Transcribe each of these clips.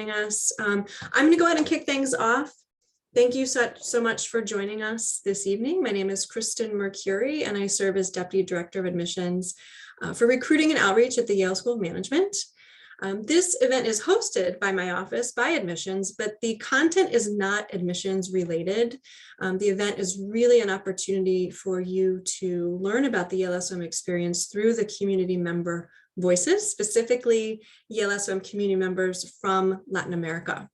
us. I'm going to go ahead and kick things off. Thank you so much for joining us this evening. My name is Kristen Mercuri, and I serve as Deputy Director of Admissions for Recruiting and Outreach at the Yale School of Management. This event is hosted by my office, by admissions, but the content is not admissions related. The event is really an opportunity for you to learn about the Yale SOM experience through the community member voices, specifically Yale SOM community members from Latin America.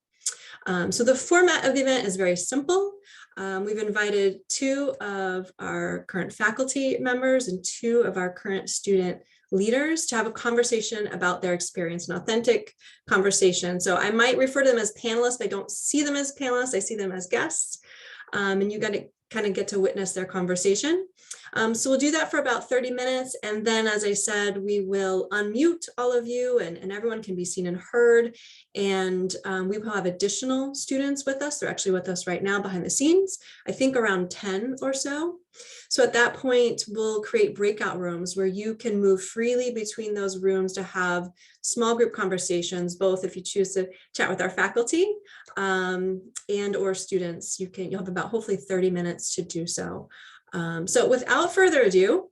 So the format of the event is very simple. We've invited 2 of our current faculty members and 2 of our current student leaders to have a conversation about their experience, an authentic conversation. So I might refer to them as panelists. I don't see them as panelists. I see them as guests. And you got to kind of get to witness their conversation. So we'll do that for about 30 minutes. And then, as I said, we will unmute all of you and everyone can be seen and heard. And we will have additional students with us. They're actually with us right now behind the scenes, I think around 10 or so. So at that point, we'll create breakout rooms where you can move freely between those rooms to have small group conversations, both if you choose to chat with our faculty and or students. You'll have about hopefully 30 minutes to do so. So without further ado,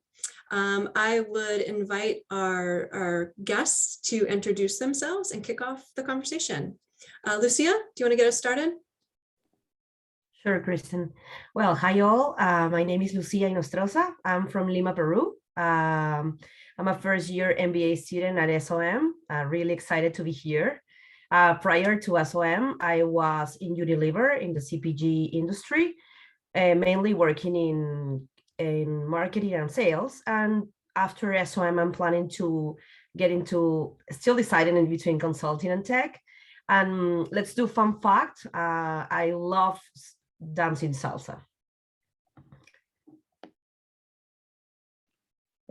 I would invite our guests to introduce themselves and kick off the conversation. Lucia, do you want to get us started? Sure, Kristen. Well, hi all. My name is Lucia Inostroza. I'm from Lima, Peru. I'm a first-year MBA student at SOM. Really excited to be here. Prior to SOM, I was in Unilever in the CPG industry, mainly working in marketing and sales. And after SOM, I'm planning to get into, still deciding in between consulting and tech. And let's do fun fact. I love dancing salsa.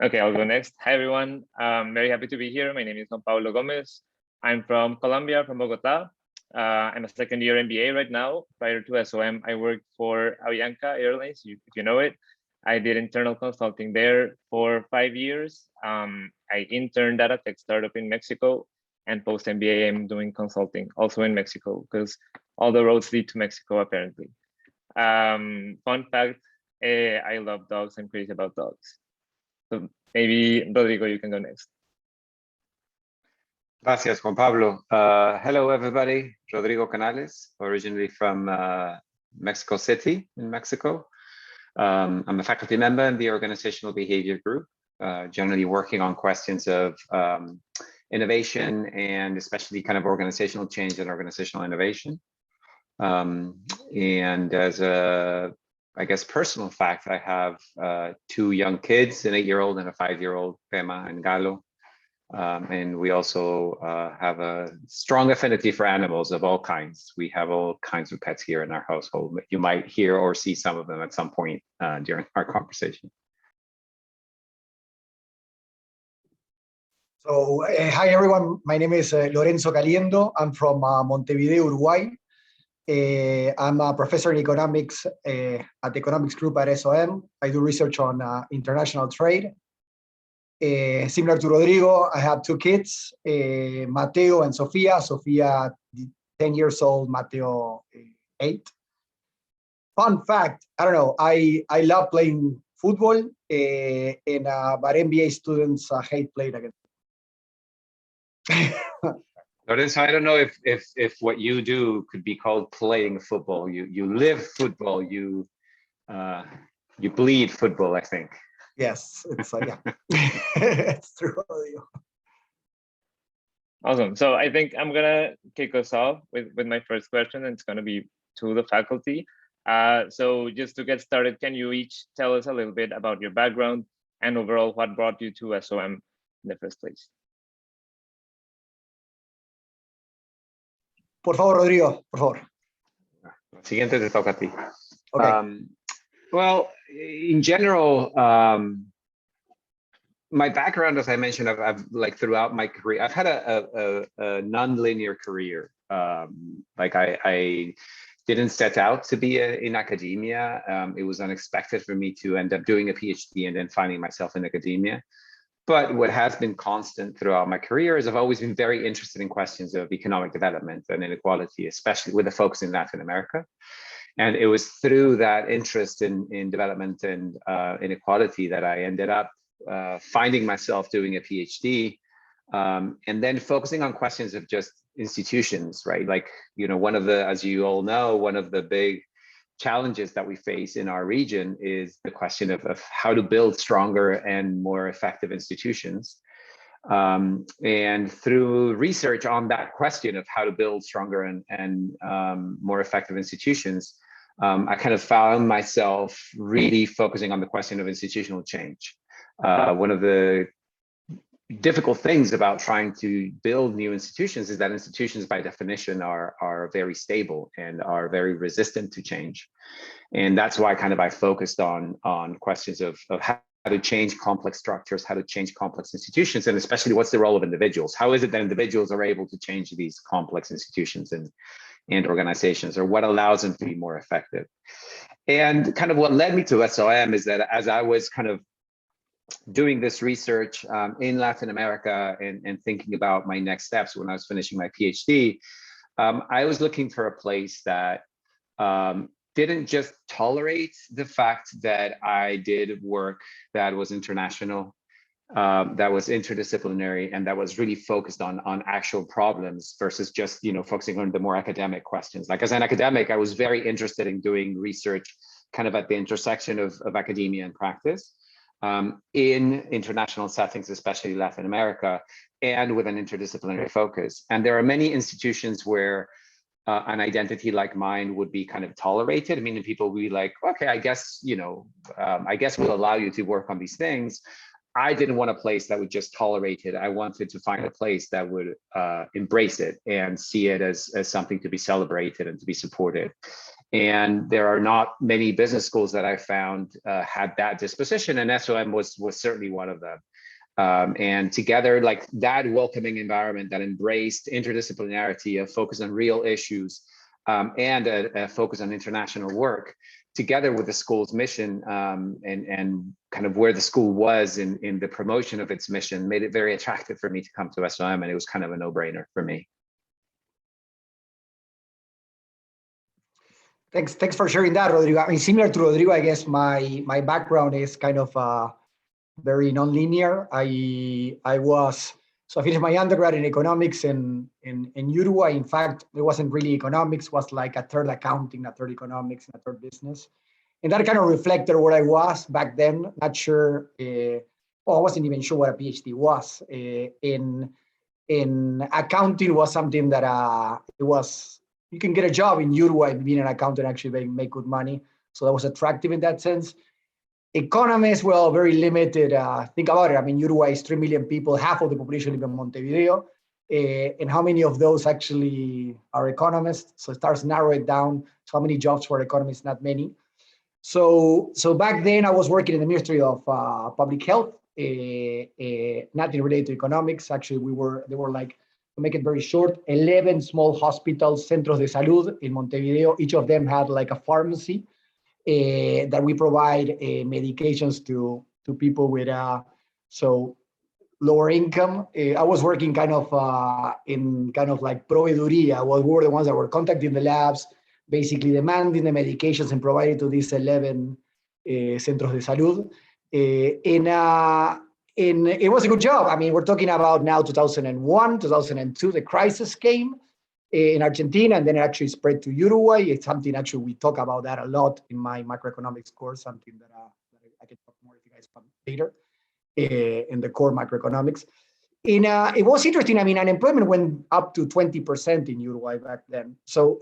Okay, I'll go next. Hi, everyone. I'm very happy to be here. My name is Nonpaolo Gomez. I'm from Colombia, from Bogota. I'm a second-year MBA right now. Prior to SOM, I worked for Avianca Airlines, if you know it. I did internal consulting there for 5 years. I interned at a tech startup in Mexico, and post-MBA, I'm doing consulting also in Mexico because all the roads lead to Mexico, apparently. Fun fact, I love dogs. I'm crazy about dogs. So maybe Rodrigo, you can go next. Gracias, Juan Pablo. Hello, everybody. Rodrigo Canales, originally from Mexico City in Mexico. I'm a faculty member in the organizational behavior group, generally working on questions of innovation and especially kind of organizational change and organizational innovation. And as a, I guess, personal fact, I have 2 young kids, an 8-year-old and a 5-year-old, Pema and Galo. And we also have a strong affinity for animals of all kinds. We have all kinds of pets here in our household. You might hear or see some of them at some point during our conversation. So, hi everyone. My name is Lorenzo. I'm from Montevideo, Uruguay. I'm a professor in economics at the economics group at SOM. I do research on international trade. Similar to Rodrigo, I have 2 kids, Mateo and Sofia. Sofia, 10 years old, Mateo, 8. Fun fact, I don't know, I love playing football, but MBA students hate playing against. Lorenzo, I don't know if what you do could be called playing football. You live football. You bleed football, I think. Yes, it's yeah, it's true. Awesome. So I think I'm gonna kick us off with my first question, and it's gonna be to the faculty. So just to get started, can you each tell us a little bit about your background and overall what brought you to SOM in the first place? Por favor, Rodrigo, por favor. Siguiente te toca a ti. Okay. Well, in general, my background, as I mentioned, I've like throughout my career, I've had a non-linear career. Like I didn't set out to be in academia. It was unexpected for me to end up doing a PhD and then finding myself in academia. But what has been constant throughout my career is I've always been very interested in questions of economic development and inequality, especially with a focus in Latin America. And it was through that interest in development and inequality that I ended up finding myself doing a PhD, and then focusing on questions of just institutions, right? Like, one of the, as you all know, one of the big challenges that we face in our region is the question of how to build stronger and more effective institutions. And through research on that question of how to build stronger and more effective institutions, I kind of found myself really focusing on the question of institutional change. One of the difficult things about trying to build new institutions is that institutions by definition are very stable and are very resistant to change. And that's why kind of I focused on questions of how to change complex structures, how to change complex institutions, and especially what's the role of individuals? How is it that individuals are able to change these complex institutions and organizations, or what allows them to be more effective? And kind of what led me to SOM is that as I was kind of doing this research in Latin America and thinking about my next steps when I was finishing my PhD, I was looking for a place that didn't just tolerate the fact that I did work that was international, that was interdisciplinary, and that was really focused on actual problems versus just focusing on the more academic questions. Like as an academic, I was very interested in doing research kind of at the intersection of academia and practice. In international settings, especially Latin America, and with an interdisciplinary focus. And there are many institutions where an identity like mine would be kind of tolerated. I mean, people will be like, okay, I guess, I guess we'll allow you to work on these things. I didn't want a place that would just tolerate it. I wanted to find a place that would embrace it and see it as something to be celebrated and to be supported. And there are not many business schools that I found had that disposition, and SOM was certainly one of them. And together, like that welcoming environment that embraced interdisciplinarity, a focus on real issues, and a focus on international work, together with the school's mission and kind of where the school was in the promotion of its mission, made it very attractive for me to come to SOM, and it was kind of a no-brainer for me. Thanks for sharing that, Rodrigo. I mean, similar to Rodrigo, I guess my background is kind of very non-linear. I finished my undergrad in economics in Uruguay. In fact, it wasn't really economics, it was like a third accounting, a third economics, and a third business. And that kind of reflected where I was back then. Not sure, I wasn't even sure what a PhD was. In accounting was something that you can get a job in Uruguay being an accountant, actually make good money. So that was attractive in that sense. Economists, well, very limited. Think about it. I mean, Uruguay is 3 million people, half of the population live in Montevideo. And how many of those actually are economists? So it starts to narrow it down. So how many jobs for economists? Not many. So back then I was working in the Ministry of Public Health, nothing related to economics. Actually, they were like, to make it very short, 11 small hospitals, centros de salud in Montevideo. Each of them had like a pharmacy that we provide medications to people with lower income. I was working kind of in kind of like proveeduría. We were the ones that were contacting the labs, basically demanding the medications and providing to these 11 centros de salud. And it was a good job. I mean, we're talking about now 2001, 2002, the crisis came in Argentina, and then it actually spread to Uruguay. It's something actually we talk about that a lot in my macroeconomics course, something that I can talk more if you guys want later in the core macroeconomics. And it was interesting. I mean, unemployment went up to 20% in Uruguay back then. So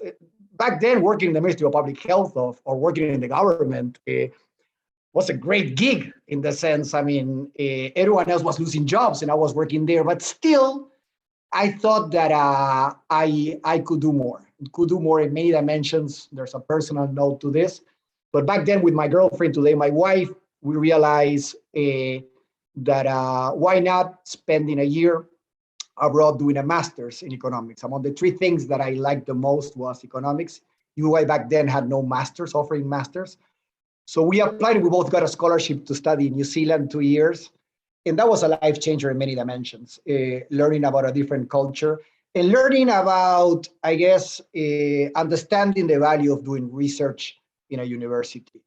back then, working in the Ministry of Public Health or working in the government was a great gig in the sense, I mean, everyone else was losing jobs and I was working there, but still, I thought that I could do more. Could do more in many dimensions. There's a personal note to this. But back then with my girlfriend, today my wife, we realized that why not spending a year abroad doing a master's in economics. Among the 3 things that I liked the most was economics. Uruguay back then had no masters, offering masters. So we applied and we both got a scholarship to study in New Zealand 2 years. And that was a life changer in many dimensions, learning about a different culture and learning about, I guess, understanding the value of doing research in a university.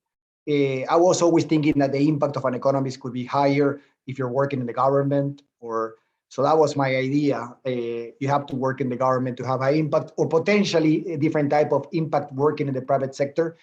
I was always thinking that the impact of an economist could be higher if you're working in the government, or so that was my idea. You have to work in the government to have high impact, or potentially a different type of impact working in the private sector.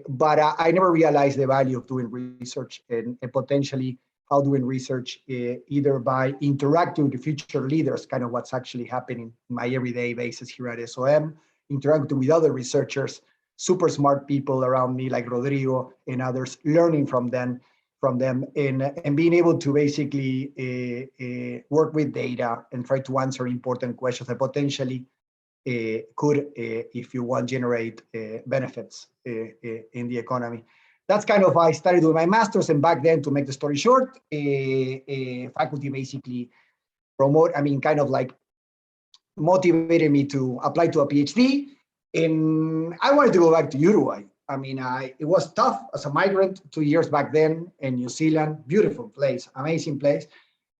But I never realized the value of doing research and potentially how doing research either by interacting with the future leaders, kind of what's actually happening in my everyday basis here at SOM, interacting with other researchers, super smart people around me like Rodrigo and others, learning from them, and being able to basically work with data and try to answer important questions that potentially could, if you want, generate benefits in the economy. That's kind of I started doing my master's, and back then, to make the story short, faculty basically kind of like motivated me to apply to a PhD, and I wanted to go back to Uruguay. I mean, it was tough as a migrant 2 years back then in New Zealand, beautiful place, amazing place.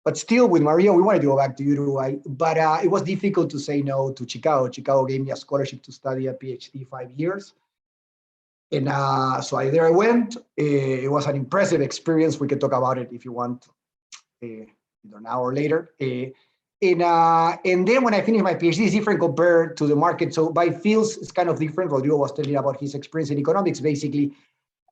But still, with Maria, we wanted to go back to Uruguay, but it was difficult to say no to Chicago. Chicago gave me a scholarship to study a PhD 5 years. And so there I went. It was an impressive experience. We could talk about it if you want, either now or later. And then when I finished my PhD, it's different compared to the market. So by fields, it's kind of different. Rodrigo was telling about his experience in economics. Basically,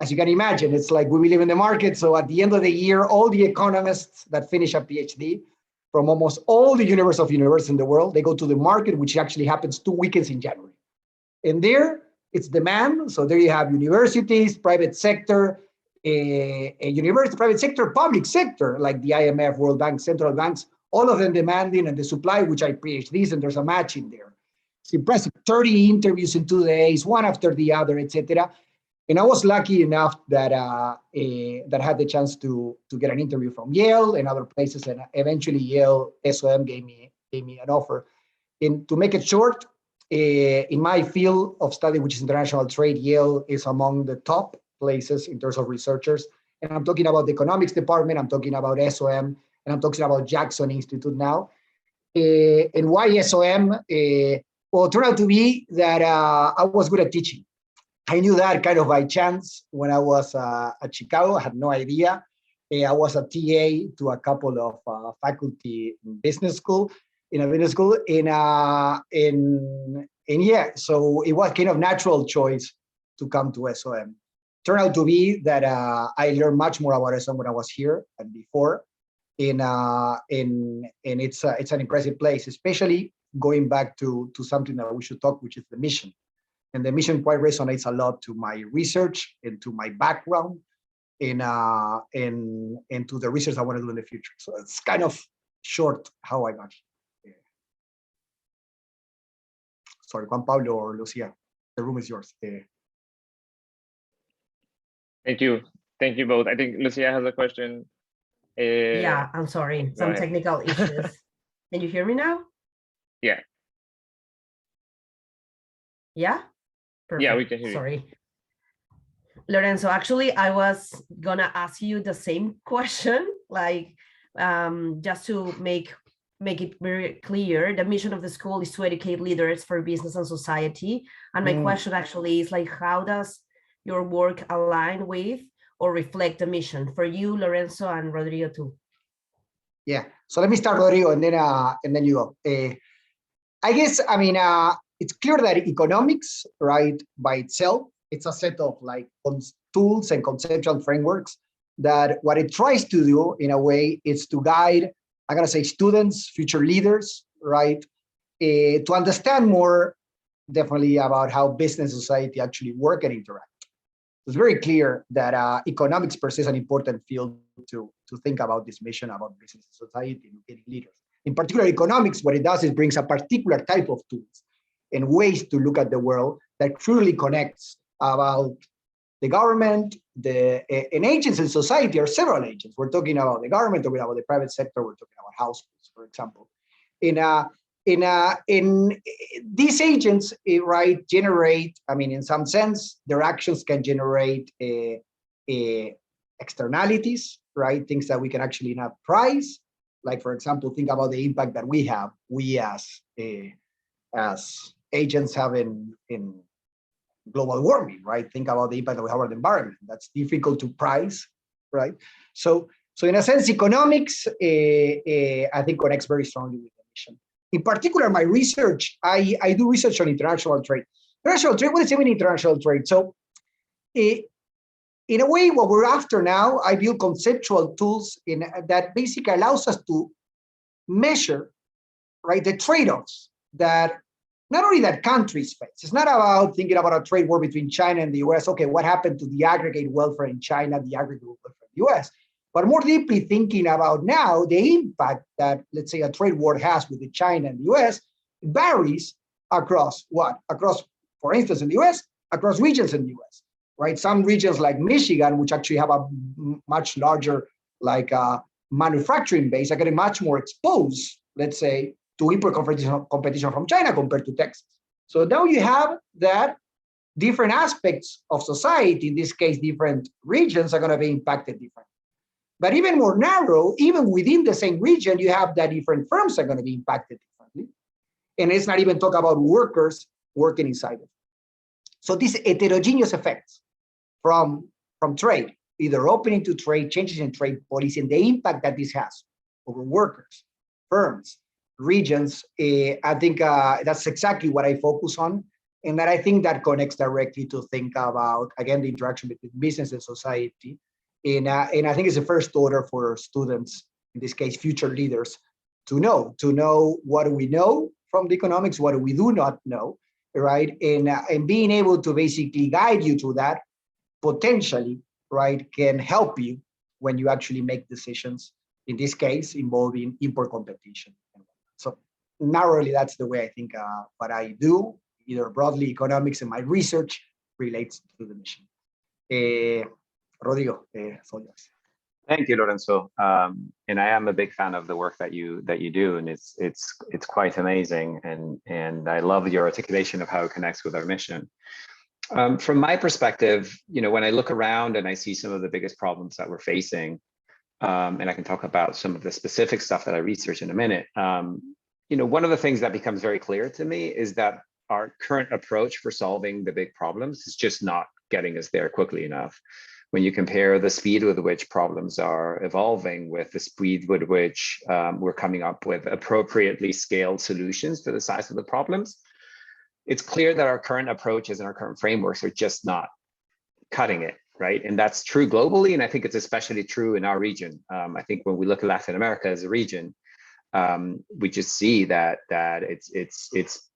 as you can imagine, it's like we live in the market. So at the end of the year, all the economists that finish a PhD from almost all the universities in the world, they go to the market, which actually happens 2 weekends in January. And there, it's demand. So there you have universities, private sector, university, private sector, public sector, like the IMF, World Bank, central banks, all of them demanding, and the supply, which I PhDs, and there's a match in there. It's impressive. 30 interviews in 2 days, one after the other, etc. And I was lucky enough that that I had the chance to get an interview from Yale and other places, and eventually Yale SOM gave me an offer. And to make it short, in my field of study, which is international trade, Yale is among the top places in terms of researchers. And I'm talking about the economics department, I'm talking about SOM, and I'm talking about Jackson Institute now. And why SOM? Well, it turned out to be that I was good at teaching. I knew that kind of by chance when I was at Chicago. I had no idea. I was a TA to a couple of faculty in business school, and yeah, so it was kind of natural choice to come to SOM. Turned out to be that I learned much more about SOM when I was here than before, and it's an impressive place, especially going back to something that we should talk, which is the mission. And the mission quite resonates a lot to my research and to my background, and to the research I want to do in the future. So it's kind of short how I got here. Sorry, Juan Pablo or Lucia, the room is yours. Thank you. Thank you both. I think Lucia has a question. Yeah, I'm sorry, some technical issues. Can you hear me now? Yeah. Yeah? Perfect. Yeah, we can hear you. Sorry. Lorenzo, actually, I was gonna ask you the same question, like just to make it very clear. The mission of the school is to educate leaders for business and society. And my question actually is like, how does your work align with or reflect the mission for you, Lorenzo, and Rodrigo too? Yeah, so let me start, Rodrigo, and then you go. I guess, I mean, it's clear that economics, right, by itself, it's a set of like tools and conceptual frameworks that what it tries to do in a way is to guide, I'm gonna say, students, future leaders, right, to understand more definitely about how business and society actually work and interact. It's very clear that economics per se is an important field to think about this mission about business and society and getting leaders. In particular, economics, what it does is brings a particular type of tools and ways to look at the world that truly connects about the government, and agents in society are several agents. We're talking about the government, we're talking about the private sector, we're talking about households, for example. In these agents, right, generate, I mean, in some sense, their actions can generate externalities, right? Things that we can actually not price. Like, for example, think about the impact that we have, we as agents have in global warming, right? Think about the impact that we have on the environment. That's difficult to price, right? So in a sense, economics, I think connects very strongly with the mission. In particular, my research, I do research on international trade. International trade, what does it mean international trade? So in a way, what we're after now, I build conceptual tools that basically allows us to measure, right, the trade-offs that not only that countries face. It's not about thinking about a trade war between China and the US. Okay, what happened to the aggregate welfare in China, the aggregate welfare in the US? But more deeply thinking about now the impact that, let's say, a trade war has with China and the US varies across what? Across, for instance, in the US, across regions in the US, right? Some regions like Michigan, which actually have a much larger manufacturing base, are getting much more exposed, let's say, to import competition from China compared to Texas. So now you have that different aspects of society, in this case, different regions are going to be impacted differently. But even more narrow, even within the same region, you have that different firms are going to be impacted differently. And let's not even talk about workers working inside it. So these heterogeneous effects from trade, either opening to trade, changes in trade policy, and the impact that this has over workers, firms, regions, I think that's exactly what I focus on. And that I think that connects directly to think about, again, the interaction between business and society. And I think it's the first order for students, in this case, future leaders, to know what do we know from the economics, what do we do not know, right? And being able to basically guide you to that, potentially, right, can help you when you actually make decisions, in this case, involving import competition. So narrowly, that's the way I think what I do, either broadly economics and my research relates to the mission. Rodrigo, so yes. Thank you, Lorenzo. And I am a big fan of the work that you do, and it's quite amazing. And I love your articulation of how it connects with our mission. From my perspective, when I look around and I see some of the biggest problems that we're facing, and I can talk about some of the specific stuff that I research in a minute. One of the things that becomes very clear to me is that our current approach for solving the big problems is just not getting us there quickly enough. When you compare the speed with which problems are evolving with the speed with which we're coming up with appropriately scaled solutions to the size of the problems, it's clear that our current approaches and our current frameworks are just not cutting it, right? And that's true globally, and I think it's especially true in our region. I think when we look at Latin America as a region, we just see that it's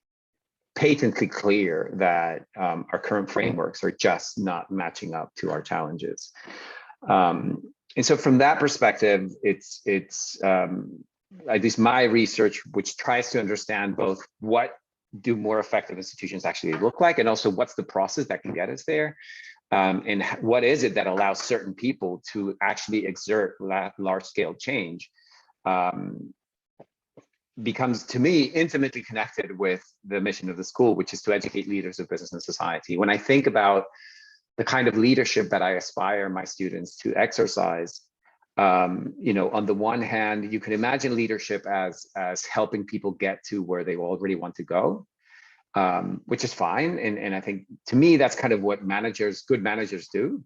patently clear that our current frameworks are just not matching up to our challenges. And so from that perspective, it's at least my research, which tries to understand both what do more effective institutions actually look like, and also what's the process that can get us there, and what is it that allows certain people to actually exert large-scale change, becomes, to me, intimately connected with the mission of the school, which is to educate leaders of business and society. When I think about the kind of leadership that I aspire my students to exercise, on the one hand, you can imagine leadership as helping people get to where they already want to go, which is fine. And I think, to me, that's kind of what good managers do.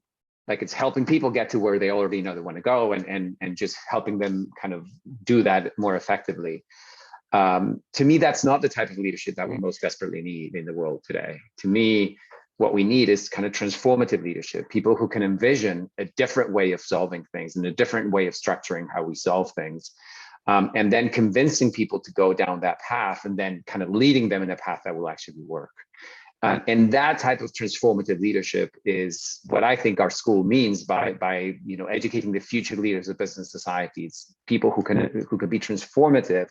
Like, it's helping people get to where they already know they want to go, and just helping them kind of do that more effectively. To me, that's not the type of leadership that we most desperately need in the world today. To me, what we need is kind of transformative leadership, people who can envision a different way of solving things and a different way of structuring how we solve things, and then convincing people to go down that path, and then kind of leading them in a path that will actually work. And that type of transformative leadership is what I think our school means by educating the future leaders of business societies, people who can be transformative,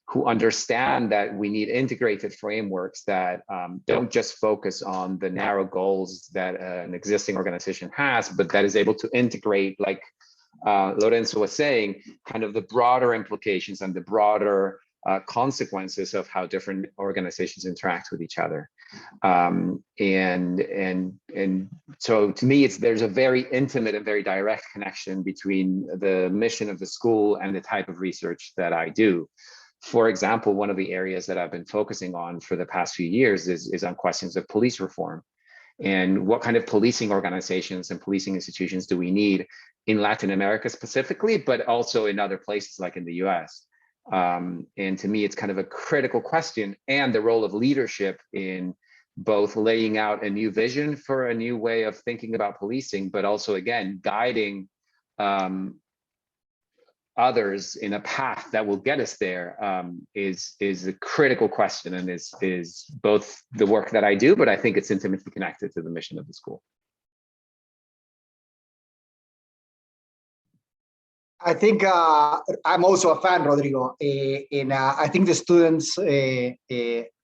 who understand that we need integrated frameworks that don't just focus on the narrow goals that an existing organization has, but that is able to integrate, like Lorenzo was saying, kind of the broader implications and the broader consequences of how different organizations interact with each other. And so to me, there's a very intimate and very direct connection between the mission of the school and the type of research that I do. For example, one of the areas that I've been focusing on for the past few years is on questions of police reform. And what kind of policing organizations and policing institutions do we need in Latin America specifically, but also in other places like in the US? And to me, it's kind of a critical question, and the role of leadership in both laying out a new vision for a new way of thinking about policing, but also, again, guiding others in a path that will get us there is a critical question, and is both the work that I do, but I think it's intimately connected to the mission of the school. I think I'm also a fan, Rodrigo, and I think the students,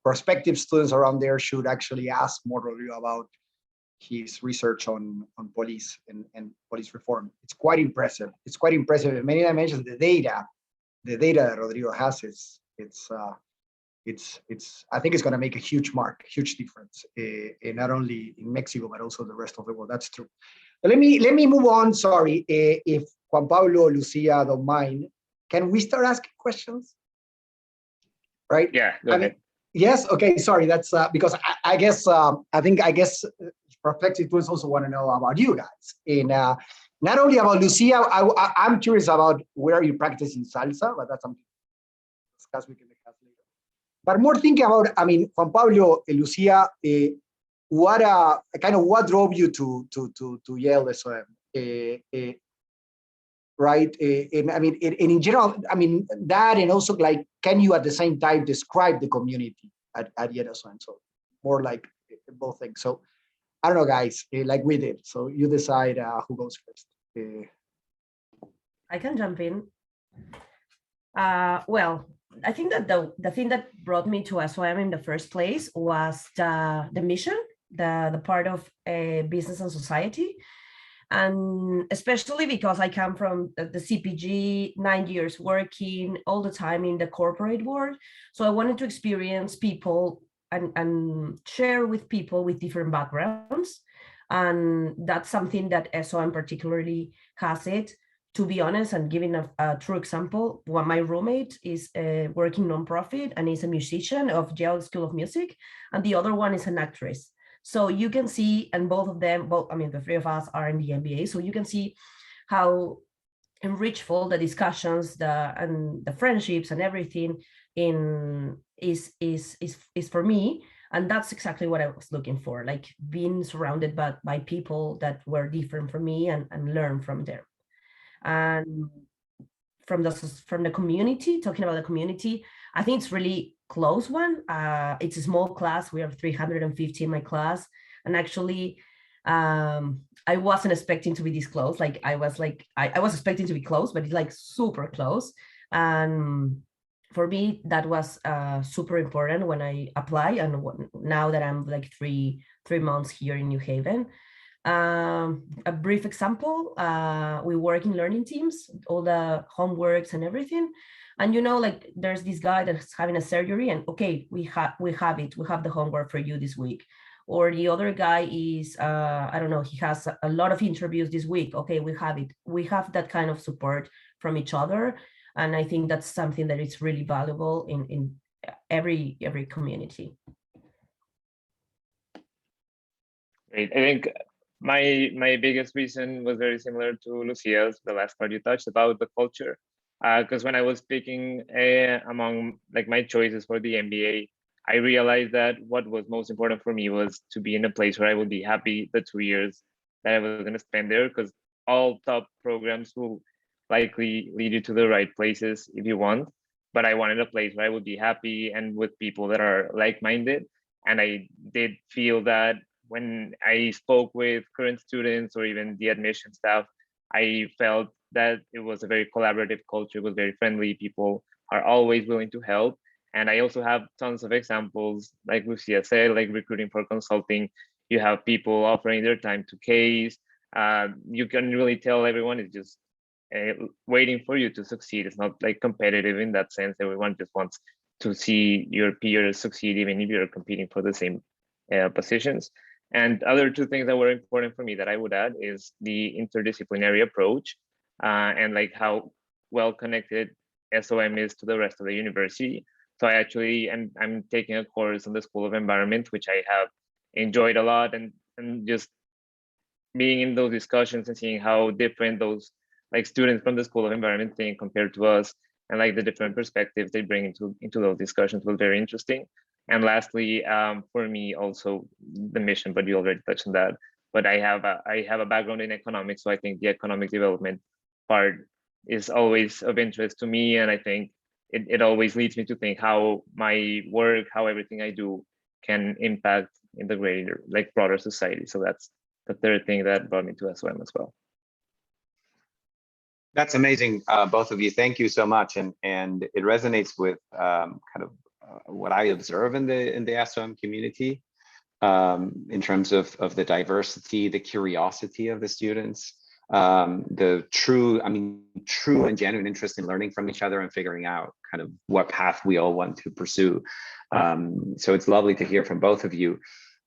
prospective students around there should actually ask more Rodrigo about his research on police and police reform. It's quite impressive. It's quite impressive in many dimensions. The data that Rodrigo has is I think it's going to make a huge huge difference, not only in Mexico but also the rest of the world. That's true. But let me move on. Sorry, if Juan Pablo, Lucia don't mind, can we start asking questions? Right? Yeah, go ahead. Yes. Okay. Sorry. That's because I guess prospective students also want to know about you guys, and not only about Lucia. I'm curious about where you practicing salsa, but that's something we can discuss later. But more thinking about, I mean, Juan Pablo, Lucia, what drove you to Yale SOM? Right? And I mean, in general, I mean, that, and also, like, can you at the same time describe the community at Yale SOM? So more like both things. So I don't know, guys, like we did. So you decide who goes first. I can jump in. Well, I think that the thing that brought me to SOM in the first place was the mission, the part of business and society. And especially because I come from the CPG, 9 years working all the time in the corporate world. So I wanted to experience people and share with people with different backgrounds. And that's something that SOM particularly has it. To be honest, and giving a true example, my roommate is working nonprofit and is a musician of Yale School of Music, and the other one is an actress. So you can see, and both of them, I mean, the three of us are in the MBA, so you can see how enrichful the discussions, the friendships and everything is for me. And that's exactly what I was looking for, like being surrounded by people that were different from me and learn from them. And from the community, talking about the community, I think it's really close one. It's a small class. We have 350 in my class, and actually I wasn't expecting to be this close. Like I was expecting to be close, but it's like super close. And for me, that was super important when I apply, and now that I'm like three months here in New Haven. A brief example, we work in learning teams, all the homeworks and everything. And like there's this guy that's having a surgery, and okay, we have the homework for you this week. Or the other guy is, I don't know, he has a lot of interviews this week. Okay, we have it. We have that kind of support from each other. And I think that's something that is really valuable in every community. Great. I think my biggest reason was very similar to Lucia's, the last part you touched about the culture. Because when I was picking among like my choices for the MBA, I realized that what was most important for me was to be in a place where I would be happy the 2 years that I was going to spend there, because all top programs will likely lead you to the right places if you want. But I wanted a place where I would be happy and with people that are like-minded. And I did feel that when I spoke with current students or even the admission staff, I felt that it was a very collaborative culture, it was very friendly, people are always willing to help. And I also have tons of examples, like Lucia said, like recruiting for consulting, you have people offering their time to case. You can really tell everyone is just waiting for you to succeed. It's not like competitive in that sense. Everyone just wants to see your peers succeed, even if you're competing for the same positions. And other two things that were important for me that I would add is the interdisciplinary approach and like how well connected SOM is to the rest of the university. So I actually I'm taking a course on the School of Environment, which I have enjoyed a lot, and just being in those discussions and seeing how different those like students from the School of Environment think compared to us, and like the different perspectives they bring into those discussions was very interesting. And lastly, for me also the mission, but you already touched on that. But I have a background in economics, so I think the economic development part is always of interest to me, and I think it always leads me to think how my work, how everything I do can impact in the greater, like broader society. So that's the third thing that brought me to SOM as well. That's amazing, both of you. Thank you so much, and it resonates with kind of what I observe in the SOM community in terms of the diversity, the curiosity of the students, the true and genuine interest in learning from each other and figuring out kind of what path we all want to pursue. So it's lovely to hear from both of you.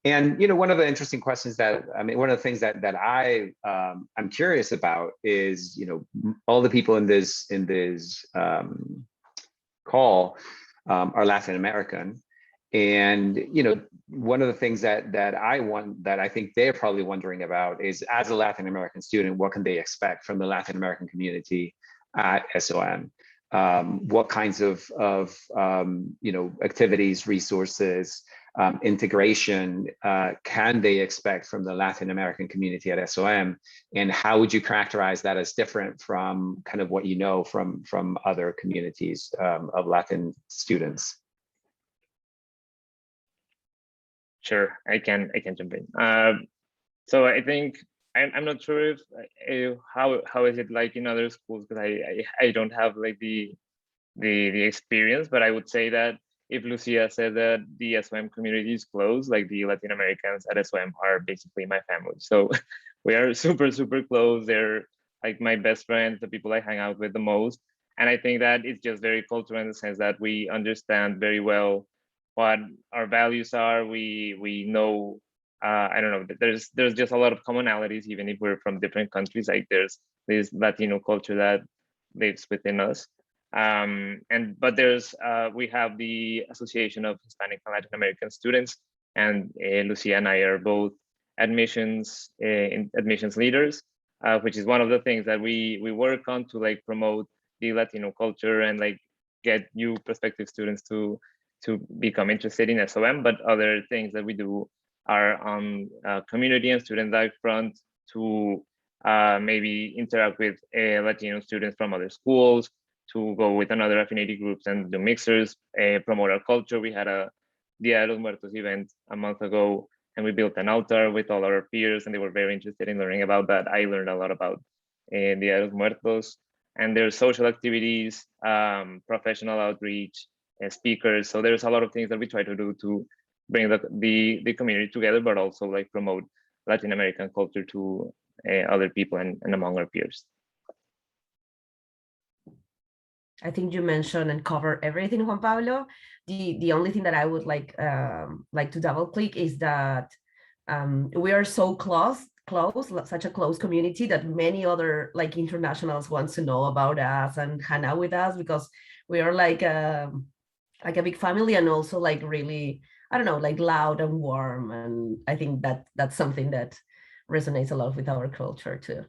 And one of the interesting questions one of the things that I'm curious about is all the people in this call are Latin American, and one of the things that I think they're probably wondering about is, as a Latin American student, what can they expect from the Latin American community at SOM? What kinds of activities, resources, integration can they expect from the Latin American community at SOM, and how would you characterize that as different from kind of what you know from other communities of Latin students? Sure, I can jump in. So I think I'm not sure if how is it like in other schools, because I don't have like the experience, but I would say that if Lucia said that the SOM community is close, like the Latin Americans at SOM are basically my family. So we are super close. They're like my best friends, the people I hang out with the most. And I think that it's just very cultural in the sense that we understand very well what our values are. We know, I don't know, there's just a lot of commonalities, even if we're from different countries. Like there's this Latino culture that lives within us. But there's we have the Association of Hispanic and Latin American Students, and Lucia and I are both admissions leaders, which is one of the things that we work on to like promote the Latino culture and like get new prospective students to become interested in SOM. But other things that we do are on community and student life front to maybe interact with Latino students from other schools, to go with another affinity groups and do mixers, promote our culture. We had a Dia de los Muertos event a month ago, and we built an altar with all our peers, and they were very interested in learning about that. I learned a lot about Dia de los Muertos. And there's social activities, professional outreach, speakers. So there's a lot of things that we try to do to bring the community together, but also like promote Latin American culture to other people and among our peers. I think you mentioned and covered everything, Juan Pablo. The only thing that I would like to double click is that we are so close, such a close community, that many other like internationals wants to know about us and hang out with us, because we are like a big family, and also like really, I don't know, like loud and warm. And I think that that's something that resonates a lot with our culture too.